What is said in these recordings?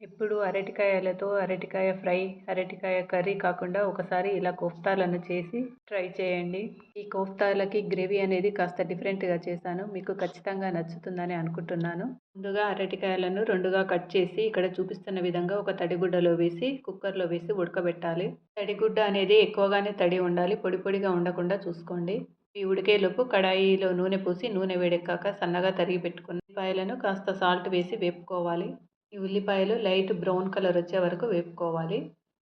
ఎప్పుడు అరటికాయలతో అరటికాయ ఫ్రై, అరటికాయ కర్రీ కాకుండా ఒకసారి ఇలా కోఫ్తాలను చేసి ట్రై చేయండి. ఈ కోఫ్తాలకి గ్రేవీ అనేది కాస్త డిఫరెంట్‌గా చేశాను. మీకు ఖచ్చితంగా నచ్చుతుందని అనుకుంటున్నాను. ముందుగా అరటికాయలను 2గా కట్ చేసి ఇక్కడ చూపిస్తున్న విధంగా ఒక తడిగుడ్డలో వేసి కుక్కర్‌లో వేసి ఉడకబెట్టాలి. తడిగుడ్డ అనేది ఎక్కువగానే తడి ఉండాలి. పొడి పొడిగా ఉండకుండా చూసుకోండి. ఈ ఉడికేలోపు కడాయిలో నూనె పోసి నూనె వేడెక్కాక సన్నగా తరిగి పెట్టుకున్న ఉల్లిపాయలను కాస్త సాల్ట్ వేసి వేపుకోవాలి. ఈ ఉల్లిపాయలు లైట్ బ్రౌన్ కలర్ వచ్చే వరకు వేపుకోవాలి.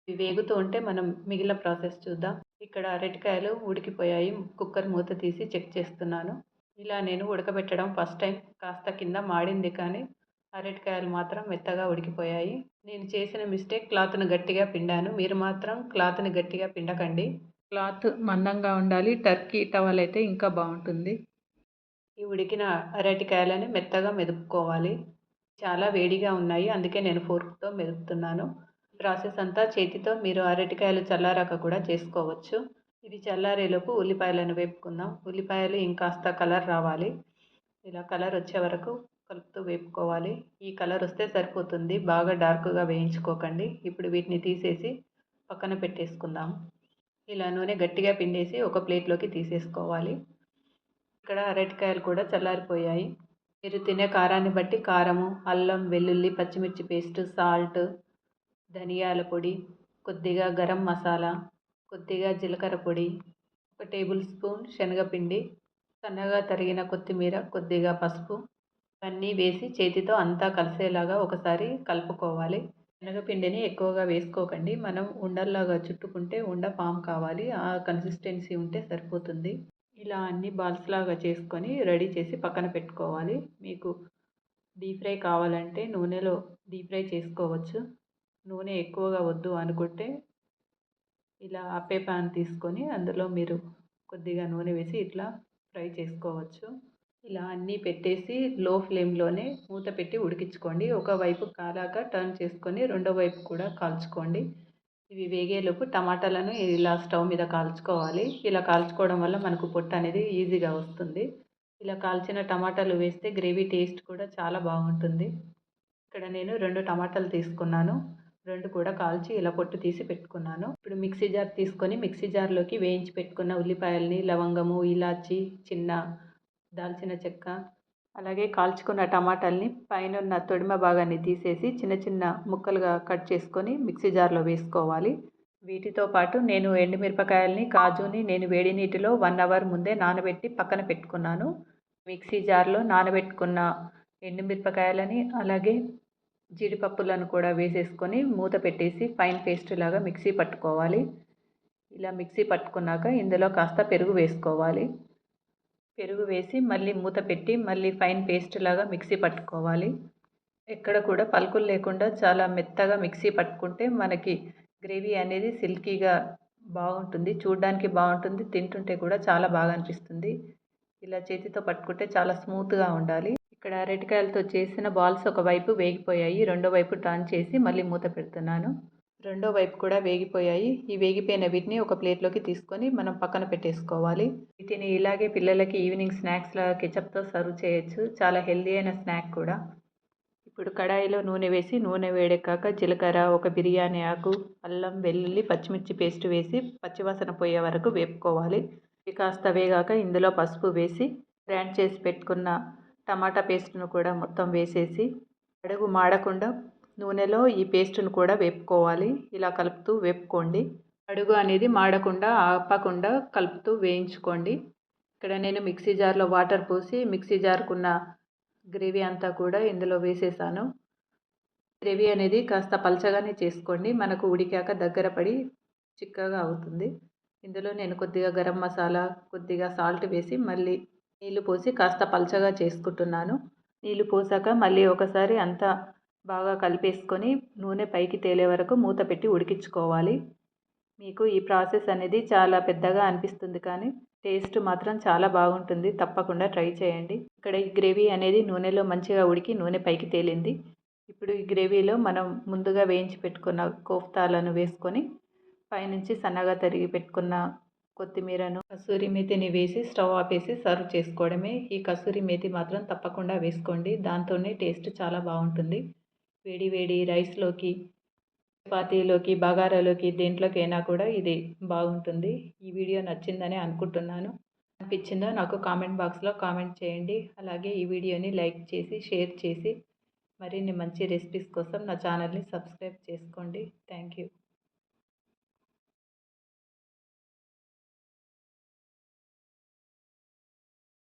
ఇవి వేగుతూ ఉంటే మనం మిగిలిన ప్రాసెస్ చూద్దాం. ఇక్కడ అరటికాయలు ఉడికిపోయాయి. కుక్కర్ మూత తీసి చెక్ చేస్తున్నాను. ఇలా నేను ఉడకబెట్టడం ఫస్ట్ టైం. కాస్త కింద మాడింది కానీ అరటికాయలు మాత్రం మెత్తగా ఉడికిపోయాయి. నేను చేసిన మిస్టేక్ క్లాత్‌ని గట్టిగా పిండాను. మీరు మాత్రం క్లాత్‌ని గట్టిగా పిండకండి. క్లాత్ మందంగా ఉండాలి. టర్కీ టవల్ అయితే ఇంకా బావుంటుంది. ఈ ఉడికిన అరటికాయలని మెత్తగా మెదుపుకోవాలి. చాలా వేడిగా ఉన్నాయి. అందుకే నేను ఫోర్క్‌తో మెదుపుతున్నాను. ప్రాసెస్ అంతా చేతితో మీరు అరటికాయలు చల్లారాక కూడా చేసుకోవచ్చు. ఇవి చల్లారేలోపు ఉల్లిపాయలను వేపుకుందాం. ఉల్లిపాయలు ఇంకాస్త కలర్ రావాలి. ఇలా కలర్ వచ్చే వరకు కలుపుతూ వేపుకోవాలి. ఈ కలర్ వస్తే సరిపోతుంది. బాగా డార్క్‌గా వేయించుకోకండి. ఇప్పుడు వీటిని తీసేసి పక్కన పెట్టేసుకుందాం. ఇలా నూనె గట్టిగా పిండేసి ఒక ప్లేట్‌లోకి తీసేసుకోవాలి. ఇక్కడ అరటికాయలు కూడా చల్లారిపోయాయి. మీరు తినే కారాన్ని బట్టి కారము, అల్లం, వెల్లుల్లి, పచ్చిమిర్చి పేస్టు, సాల్ట్, ధనియాల పొడి, కొద్దిగా గరం మసాలా, కొద్దిగా జీలకర్ర పొడి, ఒక టేబుల్ స్పూన్ శనగపిండి, సన్నగా తరిగిన కొత్తిమీర, కొద్దిగా పసుపు ఇవన్నీ వేసి చేతితో అంతా కలిసేలాగా ఒకసారి కలుపుకోవాలి. శనగపిండిని ఎక్కువగా వేసుకోకండి. మనం ఉండల్లాగా చుట్టుకుంటే ఉండ ఫామ్ కావాలి. ఆ కన్సిస్టెన్సీ ఉంటే సరిపోతుంది. ఇలా అన్ని బాల్స్ లాగా చేసుకొని రెడీ చేసి పక్కన పెట్టుకోవాలి. మీకు డీప్ ఫ్రై కావాలంటే నూనెలో డీప్ ఫ్రై చేసుకోవచ్చు. నూనె ఎక్కువగా వద్దు అనుకుంటే ఇలా అప్పే పాన్ తీసుకొని అందులో మీరు కొద్దిగా నూనె వేసి ఇట్లా ఫ్రై చేసుకోవచ్చు. ఇలా అన్నీ పెట్టేసి లో ఫ్లేమ్‌లోనే మూత పెట్టి ఉడికించుకోండి. ఒకవైపు కాలాక టర్న్ చేసుకొని రెండో వైపు కూడా కాల్చుకోండి. ఇవి వేగేలోపు టమాటాలను ఇలా స్టవ్ మీద కాల్చుకోవాలి. ఇలా కాల్చుకోవడం వల్ల మనకు పొట్టు అనేది ఈజీగా వస్తుంది. ఇలా కాల్చిన టమాటాలు వేస్తే గ్రేవీ టేస్ట్ కూడా చాలా బాగుంటుంది. ఇక్కడ నేను 2 టమాటాలు తీసుకున్నాను. 2 కూడా కాల్చి ఇలా పొట్టు తీసి పెట్టుకున్నాను. ఇప్పుడు మిక్సీ జార్ తీసుకొని మిక్సీ జార్‌లోకి వేయించి పెట్టుకున్న ఉల్లిపాయల్ని, లవంగము, ఇలాచి, చిన్న దాల్చిన చెక్క, అలాగే కాల్చుకున్న టమాటాల్ని పైనున్న తొడిమ భాగాన్ని తీసేసి చిన్న చిన్న ముక్కలుగా కట్ చేసుకొని మిక్సీ జార్‌లో వేసుకోవాలి. వీటితో పాటు నేను ఎండుమిరపకాయల్ని, కాజుని నేను వేడి నీటిలో 1 అవర్ ముందే నానబెట్టి పక్కన పెట్టుకున్నాను. మిక్సీ జార్‌లో నానబెట్టుకున్న ఎండుమిరపకాయలని, అలాగే జీడిపప్పులను కూడా వేసేసుకొని మూత పెట్టేసి ఫైన్ పేస్ట్ లాగా మిక్సీ పట్టుకోవాలి. ఇలా మిక్సీ పట్టుకున్నాక ఇందులో కాస్త పెరుగు వేసుకోవాలి. పెరుగు వేసి మళ్ళీ మూత పెట్టి మళ్ళీ ఫైన్ పేస్ట్ లాగా మిక్సీ పట్టుకోవాలి. ఎక్కడ కూడా పలుకులు లేకుండా చాలా మెత్తగా మిక్సీ పట్టుకుంటే మనకి గ్రేవీ అనేది సిల్కీగా బాగుంటుంది. చూడ్డానికి బాగుంటుంది. తింటుంటే కూడా చాలా బాగా అనిపిస్తుంది. ఇలా చేతితో పట్టుకుంటే చాలా స్మూత్‌గా ఉండాలి. ఇక్కడ అరటికాయలతో చేసిన బాల్స్ ఒకవైపు వేగిపోయాయి. రెండో వైపు టర్న్ చేసి మళ్ళీ మూత పెడుతున్నాను. రెండో వైపు కూడా వేగిపోయాయి. ఈ వేగిపోయిన వీటిని ఒక ప్లేట్‌లోకి తీసుకొని మనం పక్కన పెట్టేసుకోవాలి. వీటిని ఇలాగే పిల్లలకి ఈవినింగ్ స్నాక్స్‌లాగా కెచప్‌తో సర్వ్ చేయొచ్చు. చాలా హెల్తీ అయిన స్నాక్ కూడా. ఇప్పుడు కడాయిలో నూనె వేసి నూనె వేడెక్కాక జీలకర్ర, ఒక బిర్యానీ ఆకు, అల్లం, వెల్లుల్లి, పచ్చిమిర్చి పేస్ట్ వేసి పచ్చివాసన పోయే వరకు వేపుకోవాలి. ఇవి కాస్త వేగాక ఇందులో పసుపు వేసి గ్రైండ్ చేసి పెట్టుకున్న టమాటా పేస్ట్‌ను కూడా మొత్తం వేసేసి అడుగు మాడకుండా నూనెలో ఈ పేస్ట్‌ను కూడా వేపుకోవాలి. ఇలా కలుపుతూ వేపుకోండి. అడుగు అనేది మాడకుండా ఆపకుండా కలుపుతూ వేయించుకోండి. ఇక్కడ నేను మిక్సీ జార్‌లో వాటర్ పోసి మిక్సీ జార్‌కున్న గ్రేవీ అంతా కూడా ఇందులో వేసేసాను. గ్రేవీ అనేది కాస్త పలచగానే చేసుకోండి. మనకు ఉడికాక దగ్గర పడి చిక్కగా అవుతుంది. ఇందులో నేను కొద్దిగా గరం మసాలా, కొద్దిగా సాల్ట్ వేసి మళ్ళీ నీళ్లు పోసి కాస్త పలచగా చేసుకుంటున్నాను. నీళ్లు పోసాక మళ్ళీ ఒకసారి అంతా బాగా కలిపేసుకొని నూనె పైకి తేలే వరకు మూత పెట్టి ఉడికించుకోవాలి. మీకు ఈ ప్రాసెస్ అనేది చాలా పెద్దగా అనిపిస్తుంది కానీ టేస్ట్ మాత్రం చాలా బాగుంటుంది. తప్పకుండా ట్రై చేయండి. ఇక్కడ ఈ గ్రేవీ అనేది నూనెలో మంచిగా ఉడికి నూనె పైకి తేలింది. ఇప్పుడు ఈ గ్రేవీలో మనం ముందుగా వేయించి పెట్టుకున్న కోఫ్తాలను వేసుకొని పైనుంచి సన్నగా తరిగి పెట్టుకున్న కొత్తిమీరను, కసూరి మేతిని వేసి స్టవ్ ఆపేసి సర్వ్ చేసుకోవడమే. ఈ కసూరి మేతి మాత్రం తప్పకుండా వేసుకోండి. దాంతోనే టేస్ట్ చాలా బాగుంటుంది. వేడి వేడి రైస్లోకి, చపాతీలోకి, బగారాలోకి దేంట్లోకైనా కూడా ఇది బాగుంటుంది. ఈ వీడియో నచ్చిందని అనుకుంటున్నాను. అనిపించిందో నాకు కామెంట్ బాక్స్లో కామెంట్ చేయండి. అలాగే ఈ వీడియోని లైక్ చేసి షేర్ చేసి మరిన్ని మంచి రెసిపీస్ కోసం నా ఛానల్ని సబ్స్క్రైబ్ చేసుకోండి. Thank you.